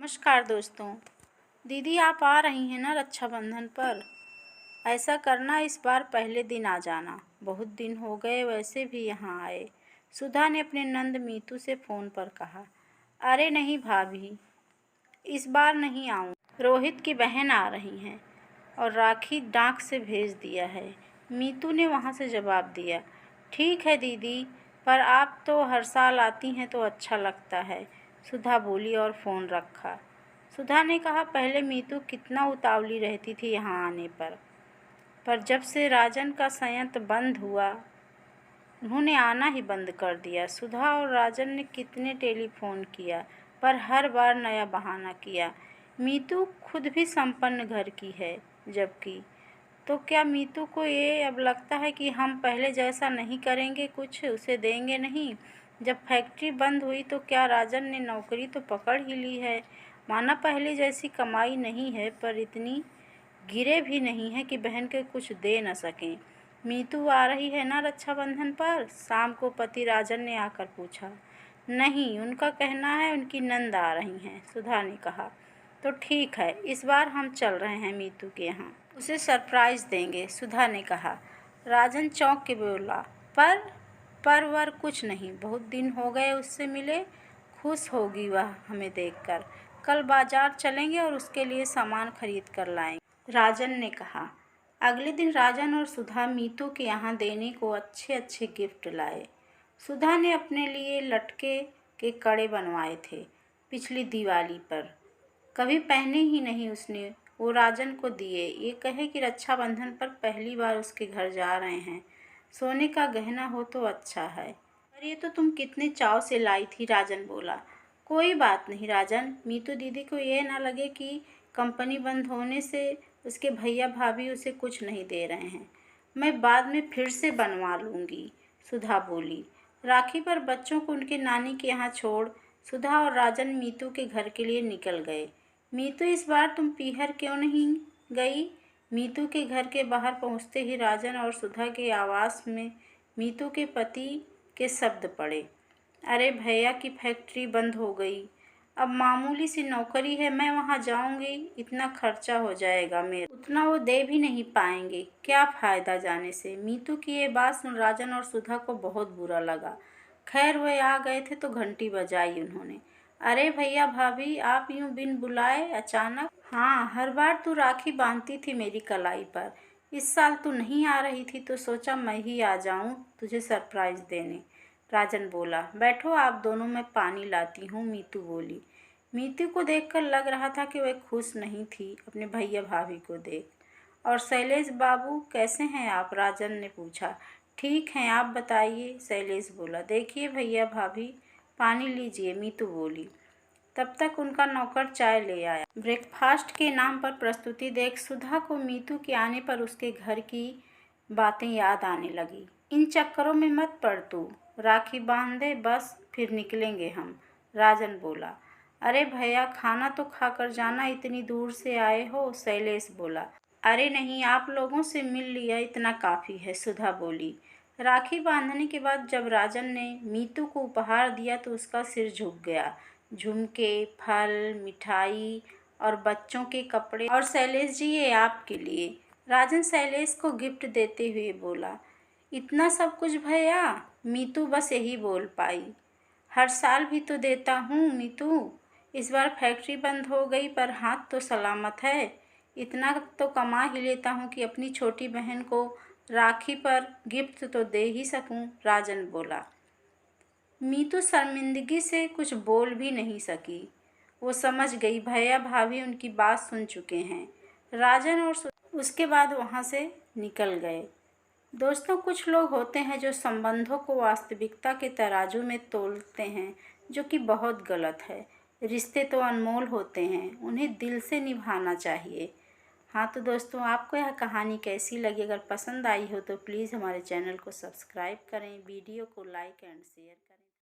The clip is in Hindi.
नमस्कार दोस्तों। दीदी आप आ रही हैं ना रक्षाबंधन पर। ऐसा करना इस बार पहले दिन आ जाना। बहुत दिन हो गए वैसे भी यहाँ आए। सुधा ने अपने नंद मीतू से फ़ोन पर कहा। अरे नहीं भाभी, इस बार नहीं आऊँ। रोहित की बहन आ रही हैं और राखी डाक से भेज दिया है। मीतू ने वहाँ से जवाब दिया। ठीक है दीदी, पर आप तो हर साल आती हैं तो अच्छा लगता है, सुधा बोली और फ़ोन रखा। सुधा ने कहा पहले मीतू कितना उतावली रहती थी यहाँ आने पर जब से राजन का संयंत्र बंद हुआ उन्होंने आना ही बंद कर दिया। सुधा और राजन ने कितने टेलीफोन किया पर हर बार नया बहाना किया। मीतू खुद भी संपन्न घर की है, जबकि तो क्या मीतू को ये अब लगता है कि हम पहले जैसा नहीं करेंगे, कुछ उसे देंगे नहीं। जब फैक्ट्री बंद हुई तो क्या राजन ने नौकरी तो पकड़ ही ली है। माना पहले जैसी कमाई नहीं है पर इतनी गिरे भी नहीं है कि बहन के कुछ दे न सकें। मीतू आ रही है ना रक्षाबंधन पर? शाम को पति राजन ने आकर पूछा। नहीं, उनका कहना है उनकी नंद आ रही हैं, सुधा ने कहा। तो ठीक है, इस बार हम चल रहे हैं मीतू के यहाँ, उसे सरप्राइज़ देंगे, सुधा ने कहा। राजन चौंक के बोला, पर वर कुछ नहीं, बहुत दिन हो गए उससे मिले, खुश होगी वह हमें देखकर। कल बाजार चलेंगे और उसके लिए सामान खरीद कर लाएंगे, राजन ने कहा। अगले दिन राजन और सुधा मीतू के यहाँ देने को अच्छे अच्छे गिफ्ट लाए। सुधा ने अपने लिए लटके के कड़े बनवाए थे पिछली दिवाली पर, कभी पहने ही नहीं उसने, वो राजन को दिए। ये कहे कि रक्षाबंधन पर पहली बार उसके घर जा रहे हैं, सोने का गहना हो तो अच्छा है। पर ये तो तुम कितने चाव से लाई थी, राजन बोला। कोई बात नहीं राजन, मीतू दीदी को ये ना लगे कि कंपनी बंद होने से उसके भैया भाभी उसे कुछ नहीं दे रहे हैं। मैं बाद में फिर से बनवा लूँगी, सुधा बोली। राखी पर बच्चों को उनके नानी के यहाँ छोड़ सुधा और राजन मीतू के घर के लिए निकल गए। मीतू, इस बार तुम पीहर क्यों नहीं गई? मीतू के घर के बाहर पहुँचते ही राजन और सुधा के आवाज़ में मीतू के पति के शब्द पड़े। अरे भैया की फैक्ट्री बंद हो गई, अब मामूली सी नौकरी है, मैं वहाँ जाऊँगी, इतना खर्चा हो जाएगा मेरा, उतना वो दे भी नहीं पाएंगे, क्या फ़ायदा जाने से। मीतू की ये बात सुन राजन और सुधा को बहुत बुरा लगा। खैर वे आ गए थे तो घंटी बजाई उन्होंने। अरे भैया भाभी, आप यूँ बिन बुलाए अचानक? हाँ, हर बार तू राखी बांधती थी मेरी कलाई पर, इस साल तू नहीं आ रही थी तो सोचा मैं ही आ जाऊँ तुझे सरप्राइज़ देने, राजन बोला। बैठो आप दोनों, मैं पानी लाती हूँ, मीतू बोली। मीतू को देखकर लग रहा था कि वह खुश नहीं थी अपने भैया भाभी को देख। और शैलेश बाबू कैसे हैं आप, राजन ने पूछा। ठीक हैं, आप बताइए, शैलेश बोला। देखिए भैया भाभी, पानी लीजिए, मीतू बोली। तब तक उनका नौकर चाय ले आया। ब्रेकफास्ट के नाम पर प्रस्तुति देख सुधा को मीतू के आने पर उसके घर की बातें याद आने लगी। इन चक्करों में मत पड़ तू, राखी बांध दे बस, फिर निकलेंगे हम, राजन बोला। अरे भैया, खाना तो खाकर जाना, इतनी दूर से आए हो, शैलेश बोला। अरे नहीं, आप लोगों से मिल लिया, इतना काफ़ी है, सुधा बोली। राखी बांधने के बाद जब राजन ने मीतू को उपहार दिया तो उसका सिर झुक गया। झुमके, फल, मिठाई और बच्चों के कपड़े। और शैलेश जी, ये आपके लिए, राजन शैलेश को गिफ्ट देते हुए बोला। इतना सब कुछ भैया? मीतू बस यही बोल पाई। हर साल भी तो देता हूँ मीतू, इस बार फैक्ट्री बंद हो गई पर हाथ तो सलामत है, इतना तो कमा ही लेता हूँ कि अपनी छोटी बहन को राखी पर गिफ्ट तो दे ही सकूँ, राजन बोला। मीतू शर्मिंदगी से कुछ बोल भी नहीं सकी। वो समझ गई भैया भाभी उनकी बात सुन चुके हैं। राजन और उसके बाद वहाँ से निकल गए। दोस्तों, कुछ लोग होते हैं जो संबंधों को वास्तविकता के तराजू में तोलते हैं, जो कि बहुत गलत है। रिश्ते तो अनमोल होते हैं, उन्हें दिल से निभाना चाहिए। हाँ तो दोस्तों, आपको यह कहानी कैसी लगी? अगर पसंद आई हो तो प्लीज़ हमारे चैनल को सब्सक्राइब करें, वीडियो को लाइक एंड शेयर करें।